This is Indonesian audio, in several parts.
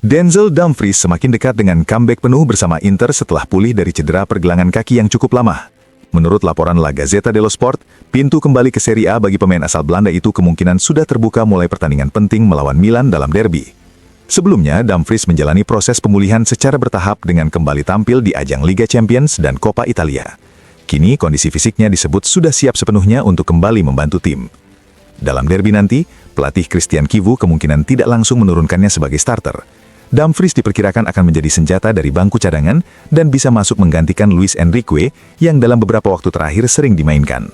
Denzel Dumfries semakin dekat dengan comeback penuh bersama Inter setelah pulih dari cedera pergelangan kaki yang cukup lama. Menurut laporan La Gazzetta dello Sport, pintu kembali ke Serie A bagi pemain asal Belanda itu kemungkinan sudah terbuka mulai pertandingan penting melawan Milan dalam derby. Sebelumnya, Dumfries menjalani proses pemulihan secara bertahap dengan kembali tampil di ajang Liga Champions dan Coppa Italia. Kini, kondisi fisiknya disebut sudah siap sepenuhnya untuk kembali membantu tim. Dalam derby nanti, pelatih Christian Chivu kemungkinan tidak langsung menurunkannya sebagai starter. Dumfries diperkirakan akan menjadi senjata dari bangku cadangan dan bisa masuk menggantikan Luis Enrique yang dalam beberapa waktu terakhir sering dimainkan.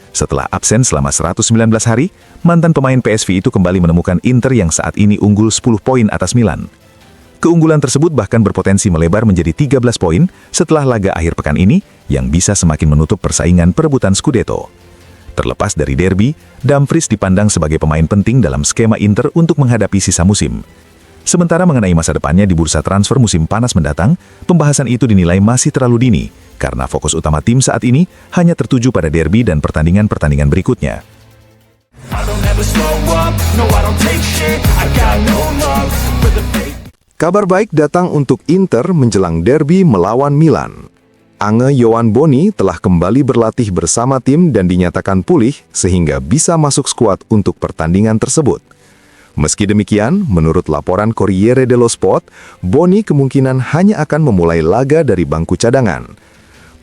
Setelah absen selama 119 hari, mantan pemain PSV itu kembali menemukan Inter yang saat ini unggul 10 poin atas Milan. Keunggulan tersebut bahkan berpotensi melebar menjadi 13 poin setelah laga akhir pekan ini yang bisa semakin menutup persaingan perebutan Scudetto. Terlepas dari derby, Dumfries dipandang sebagai pemain penting dalam skema Inter untuk menghadapi sisa musim. Sementara mengenai masa depannya di bursa transfer musim panas mendatang, pembahasan itu dinilai masih terlalu dini, karena fokus utama tim saat ini hanya tertuju pada derby dan pertandingan-pertandingan berikutnya. Kabar baik datang untuk Inter menjelang derby melawan Milan. Ange Yohan Boni telah kembali berlatih bersama tim dan dinyatakan pulih sehingga bisa masuk skuad untuk pertandingan tersebut. Meski demikian, menurut laporan Corriere dello Sport, Boni kemungkinan hanya akan memulai laga dari bangku cadangan.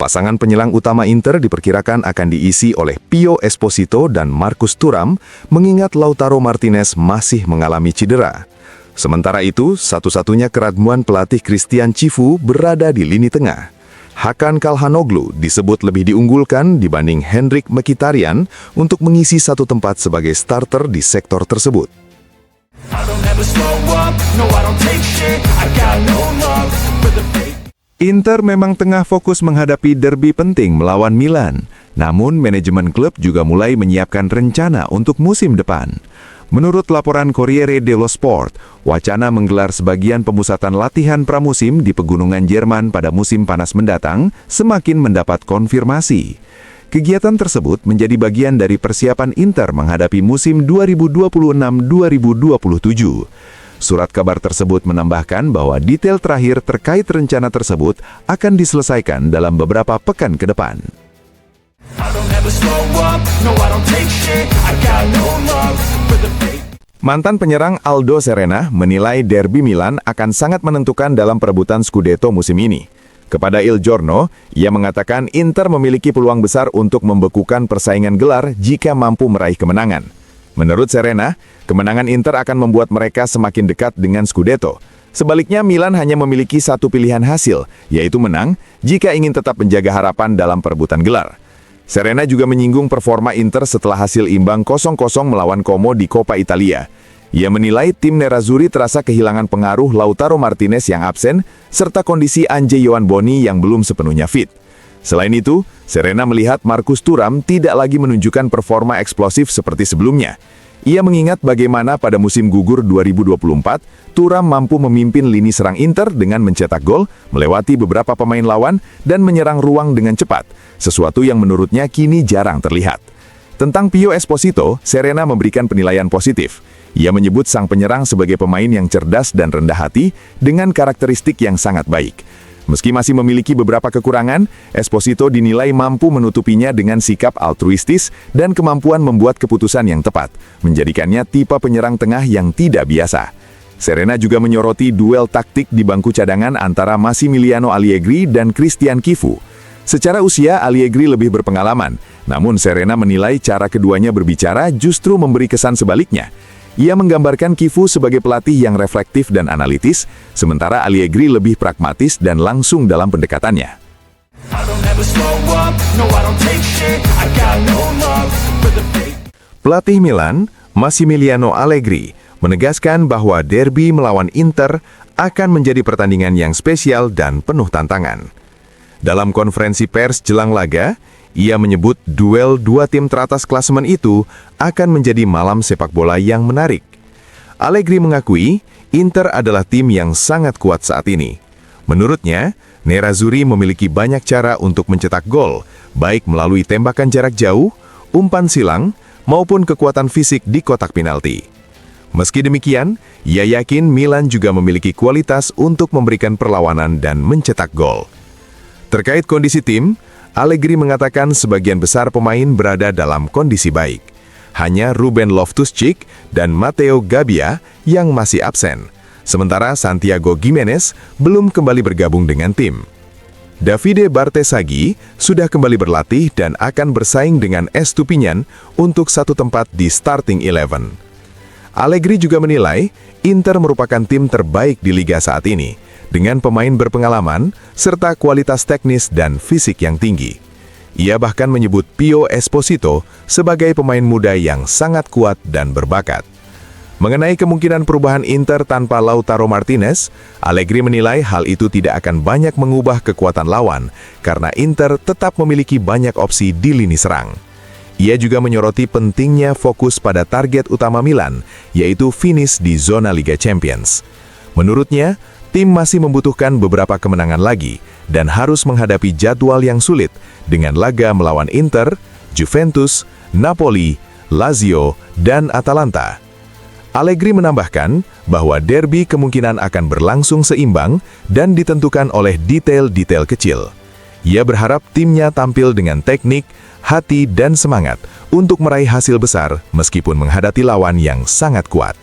Pasangan penyelang utama Inter diperkirakan akan diisi oleh Pio Esposito dan Marcus Thuram, mengingat Lautaro Martinez masih mengalami cedera. Sementara itu, satu-satunya keraguan pelatih Christian Chivu berada di lini tengah. Hakan Calhanoglu disebut lebih diunggulkan dibanding Henrikh Mkhitaryan untuk mengisi satu tempat sebagai starter di sektor tersebut. Inter memang tengah fokus menghadapi derby penting melawan Milan. Namun, manajemen klub juga mulai menyiapkan rencana untuk musim depan. Menurut laporan Corriere dello Sport, wacana menggelar sebagian pemusatan latihan pramusim di pegunungan Jerman pada musim panas mendatang semakin mendapat konfirmasi. Kegiatan tersebut menjadi bagian dari persiapan Inter menghadapi musim 2026-2027. Surat kabar tersebut menambahkan bahwa detail terakhir terkait rencana tersebut akan diselesaikan dalam beberapa pekan ke depan. Mantan penyerang Aldo Serena menilai derby Milan akan sangat menentukan dalam perebutan Scudetto musim ini. Kepada Il Giorno, ia mengatakan Inter memiliki peluang besar untuk membekukan persaingan gelar jika mampu meraih kemenangan. Menurut Serena, kemenangan Inter akan membuat mereka semakin dekat dengan Scudetto. Sebaliknya, Milan hanya memiliki satu pilihan hasil, yaitu menang jika ingin tetap menjaga harapan dalam perebutan gelar. Serena juga menyinggung performa Inter setelah hasil imbang 0-0 melawan Como di Coppa Italia. Ia menilai tim Nerazzurri terasa kehilangan pengaruh Lautaro Martinez yang absen, serta kondisi Ange Yohan Boni yang belum sepenuhnya fit. Selain itu, Serena melihat Marcus Thuram tidak lagi menunjukkan performa eksplosif seperti sebelumnya. Ia mengingat bagaimana pada musim gugur 2024, Thuram mampu memimpin lini serang Inter dengan mencetak gol, melewati beberapa pemain lawan, dan menyerang ruang dengan cepat, sesuatu yang menurutnya kini jarang terlihat. Tentang Pio Esposito, Serena memberikan penilaian positif. Ia menyebut sang penyerang sebagai pemain yang cerdas dan rendah hati dengan karakteristik yang sangat baik. Meski masih memiliki beberapa kekurangan, Esposito dinilai mampu menutupinya dengan sikap altruistis dan kemampuan membuat keputusan yang tepat, menjadikannya tipe penyerang tengah yang tidak biasa. Serena juga menyoroti duel taktik di bangku cadangan antara Massimiliano Allegri dan Christian Chivu. Secara usia, Allegri lebih berpengalaman, namun Serena menilai cara keduanya berbicara justru memberi kesan sebaliknya. Ia menggambarkan Chivu sebagai pelatih yang reflektif dan analitis, sementara Allegri lebih pragmatis dan langsung dalam pendekatannya. Pelatih Milan, Massimiliano Allegri, menegaskan bahwa derby melawan Inter akan menjadi pertandingan yang spesial dan penuh tantangan. Dalam konferensi pers jelang laga, ia menyebut duel dua tim teratas klasemen itu akan menjadi malam sepak bola yang menarik. Allegri mengakui Inter adalah tim yang sangat kuat saat ini. Menurutnya, Nerazzurri memiliki banyak cara untuk mencetak gol, baik melalui tembakan jarak jauh, umpan silang, maupun kekuatan fisik di kotak penalti. Meski demikian, ia yakin Milan juga memiliki kualitas untuk memberikan perlawanan dan mencetak gol. Terkait kondisi tim, Allegri mengatakan sebagian besar pemain berada dalam kondisi baik. Hanya Ruben Loftus-Cheek dan Matteo Gabbia yang masih absen. Sementara Santiago Gimenez belum kembali bergabung dengan tim. Davide Bartesaghi sudah kembali berlatih dan akan bersaing dengan Estupiñán untuk satu tempat di starting 11. Allegri juga menilai Inter merupakan tim terbaik di liga saat ini, dengan pemain berpengalaman serta kualitas teknis dan fisik yang tinggi. Ia bahkan menyebut Pio Esposito sebagai pemain muda yang sangat kuat dan berbakat. Mengenai kemungkinan perubahan Inter tanpa Lautaro Martinez, Allegri menilai hal itu tidak akan banyak mengubah kekuatan lawan karena Inter tetap memiliki banyak opsi di lini serang. Ia juga menyoroti pentingnya fokus pada target utama Milan, yaitu finish di zona Liga Champions. Menurutnya, tim masih membutuhkan beberapa kemenangan lagi dan harus menghadapi jadwal yang sulit dengan laga melawan Inter, Juventus, Napoli, Lazio, dan Atalanta. Allegri menambahkan bahwa derby kemungkinan akan berlangsung seimbang dan ditentukan oleh detail-detail kecil. Ia berharap timnya tampil dengan teknik, hati, dan semangat untuk meraih hasil besar meskipun menghadapi lawan yang sangat kuat.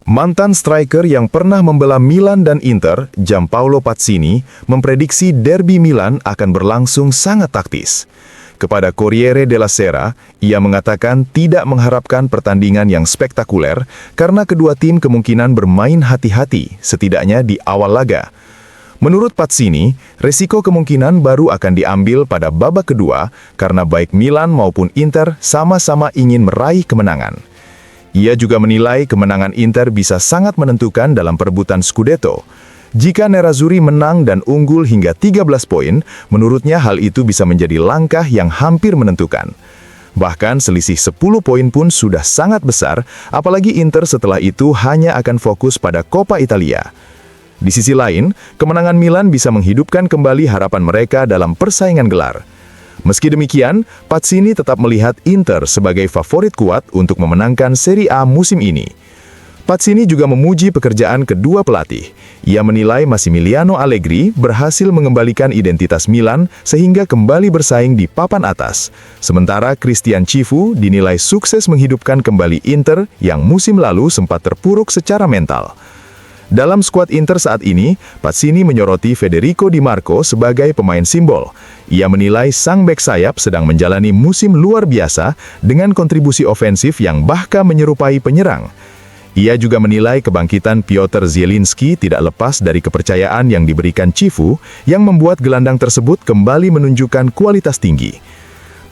Mantan striker yang pernah membela Milan dan Inter, Giampaolo Pazzini, memprediksi derby Milan akan berlangsung sangat taktis. Kepada Corriere della Sera, ia mengatakan tidak mengharapkan pertandingan yang spektakuler karena kedua tim kemungkinan bermain hati-hati, setidaknya di awal laga. Menurut Pazzini, resiko kemungkinan baru akan diambil pada babak kedua karena baik Milan maupun Inter sama-sama ingin meraih kemenangan. Ia juga menilai kemenangan Inter bisa sangat menentukan dalam perebutan Scudetto. Jika Nerazzurri menang dan unggul hingga 13 poin, menurutnya hal itu bisa menjadi langkah yang hampir menentukan. Bahkan selisih 10 poin pun sudah sangat besar, apalagi Inter setelah itu hanya akan fokus pada Coppa Italia. Di sisi lain, kemenangan Milan bisa menghidupkan kembali harapan mereka dalam persaingan gelar. Meski demikian, Pazzini tetap melihat Inter sebagai favorit kuat untuk memenangkan Serie A musim ini. Pazzini juga memuji pekerjaan kedua pelatih. Ia menilai Massimiliano Allegri berhasil mengembalikan identitas Milan sehingga kembali bersaing di papan atas. Sementara Christian Cifu dinilai sukses menghidupkan kembali Inter yang musim lalu sempat terpuruk secara mental. Dalam skuad Inter saat ini, Pazzini menyoroti Federico Di Marco sebagai pemain simbol. Ia menilai sang bek sayap sedang menjalani musim luar biasa dengan kontribusi ofensif yang bahkan menyerupai penyerang. Ia juga menilai kebangkitan Piotr Zielinski tidak lepas dari kepercayaan yang diberikan Cifu yang membuat gelandang tersebut kembali menunjukkan kualitas tinggi.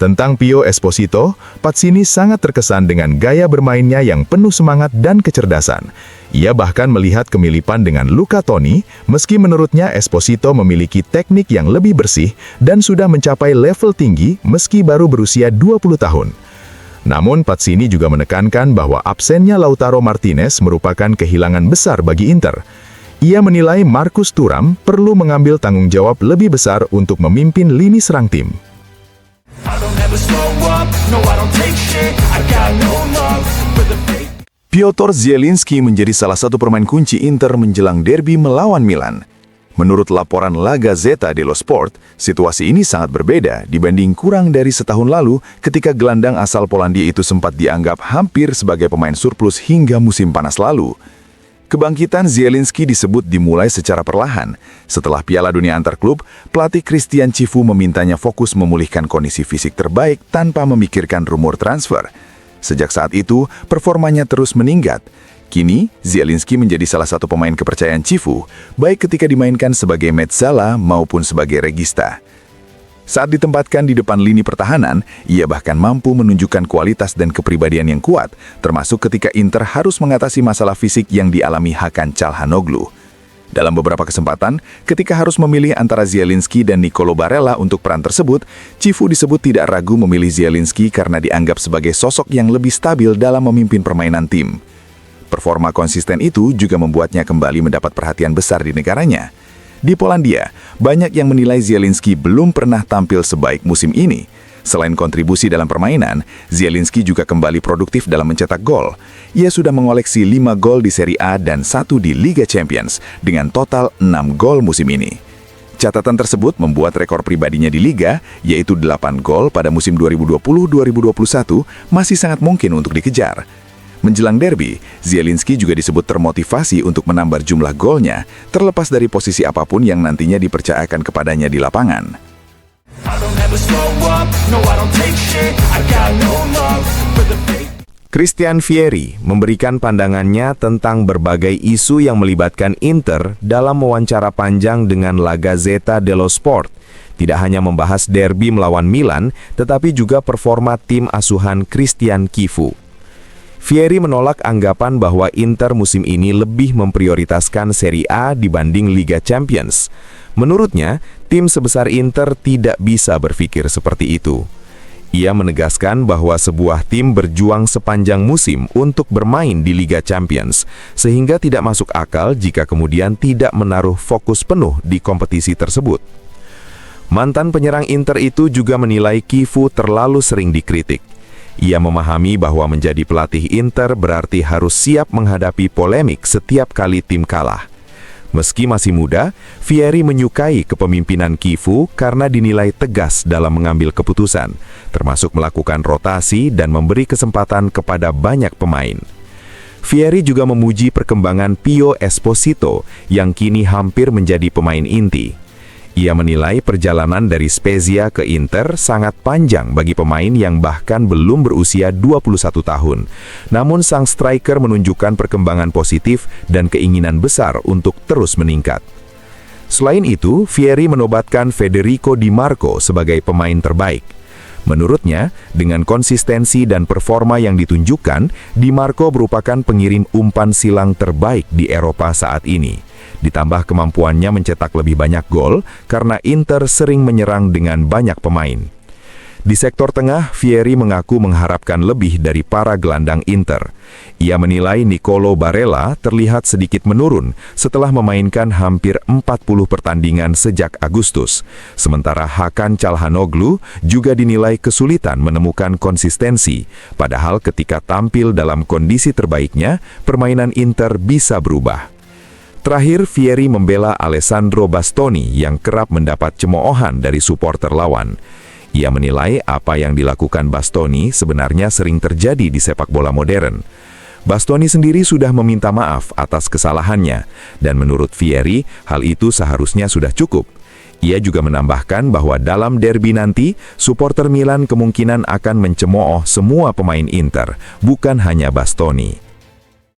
Tentang Pio Esposito, Pazzini sangat terkesan dengan gaya bermainnya yang penuh semangat dan kecerdasan. Ia bahkan melihat kemiripan dengan Luca Toni, meski menurutnya Esposito memiliki teknik yang lebih bersih dan sudah mencapai level tinggi meski baru berusia 20 tahun. Namun Pazzini juga menekankan bahwa absennya Lautaro Martinez merupakan kehilangan besar bagi Inter. Ia menilai Marcus Thuram perlu mengambil tanggung jawab lebih besar untuk memimpin lini serang tim. Piotr Zielinski menjadi salah satu pemain kunci Inter menjelang derby melawan Milan. Menurut laporan La Gazzetta dello Sport, situasi ini sangat berbeda dibanding kurang dari setahun lalu ketika gelandang asal Polandia itu sempat dianggap hampir sebagai pemain surplus hingga musim panas lalu. Kebangkitan Zielinski disebut dimulai secara perlahan. Setelah Piala Dunia antar klub, pelatih Christian Cifu memintanya fokus memulihkan kondisi fisik terbaik tanpa memikirkan rumor transfer. Sejak saat itu, performanya terus meningkat. Kini, Zielinski menjadi salah satu pemain kepercayaan Cifu, baik ketika dimainkan sebagai mezzala maupun sebagai regista. Saat ditempatkan di depan lini pertahanan, ia bahkan mampu menunjukkan kualitas dan kepribadian yang kuat, termasuk ketika Inter harus mengatasi masalah fisik yang dialami Hakan Çalhanoğlu. Dalam beberapa kesempatan, ketika harus memilih antara Zielinski dan Nicolo Barella untuk peran tersebut, Cifu disebut tidak ragu memilih Zielinski karena dianggap sebagai sosok yang lebih stabil dalam memimpin permainan tim. Performa konsisten itu juga membuatnya kembali mendapat perhatian besar di negaranya. Di Polandia, banyak yang menilai Zielinski belum pernah tampil sebaik musim ini. Selain kontribusi dalam permainan, Zielinski juga kembali produktif dalam mencetak gol. Ia sudah mengoleksi 5 gol di Serie A dan 1 di Liga Champions, dengan total 6 gol musim ini. Catatan tersebut membuat rekor pribadinya di Liga, yaitu 8 gol pada musim 2020-2021, masih sangat mungkin untuk dikejar. Menjelang derby, Zielinski juga disebut termotivasi untuk menambah jumlah golnya, terlepas dari posisi apapun yang nantinya dipercayakan kepadanya di lapangan. Christian Vieri memberikan pandangannya tentang berbagai isu yang melibatkan Inter dalam wawancara panjang dengan La Gazzetta dello Sport. Tidak hanya membahas derby melawan Milan, tetapi juga performa tim asuhan Christian Chivu. Vieri menolak anggapan bahwa Inter musim ini lebih memprioritaskan Serie A dibanding Liga Champions. Menurutnya, tim sebesar Inter tidak bisa berpikir seperti itu. Ia menegaskan bahwa sebuah tim berjuang sepanjang musim untuk bermain di Liga Champions, sehingga tidak masuk akal jika kemudian tidak menaruh fokus penuh di kompetisi tersebut. Mantan penyerang Inter itu juga menilai Chivu terlalu sering dikritik. Ia memahami bahwa menjadi pelatih Inter berarti harus siap menghadapi polemik setiap kali tim kalah. Meski masih muda, Vieri menyukai kepemimpinan Chivu karena dinilai tegas dalam mengambil keputusan, termasuk melakukan rotasi dan memberi kesempatan kepada banyak pemain. Vieri juga memuji perkembangan Pio Esposito yang kini hampir menjadi pemain inti. Ia menilai perjalanan dari Spezia ke Inter sangat panjang bagi pemain yang bahkan belum berusia 21 tahun. Namun sang striker menunjukkan perkembangan positif dan keinginan besar untuk terus meningkat. Selain itu, Vieri menobatkan Federico Di Marco sebagai pemain terbaik. Menurutnya, dengan konsistensi dan performa yang ditunjukkan, Di Marco merupakan pengirim umpan silang terbaik di Eropa saat ini. Ditambah kemampuannya mencetak lebih banyak gol karena Inter sering menyerang dengan banyak pemain. Di sektor tengah, Vieri mengaku mengharapkan lebih dari para gelandang Inter. Ia menilai Nicolo Barella terlihat sedikit menurun setelah memainkan hampir 40 pertandingan sejak Agustus. Sementara Hakan Çalhanoğlu juga dinilai kesulitan menemukan konsistensi, padahal ketika tampil dalam kondisi terbaiknya, permainan Inter bisa berubah. Terakhir, Vieri membela Alessandro Bastoni yang kerap mendapat cemoohan dari supporter lawan. Ia menilai apa yang dilakukan Bastoni sebenarnya sering terjadi di sepak bola modern. Bastoni sendiri sudah meminta maaf atas kesalahannya, dan menurut Vieri, hal itu seharusnya sudah cukup. Ia juga menambahkan bahwa dalam derby nanti, supporter Milan kemungkinan akan mencemooh semua pemain Inter, bukan hanya Bastoni.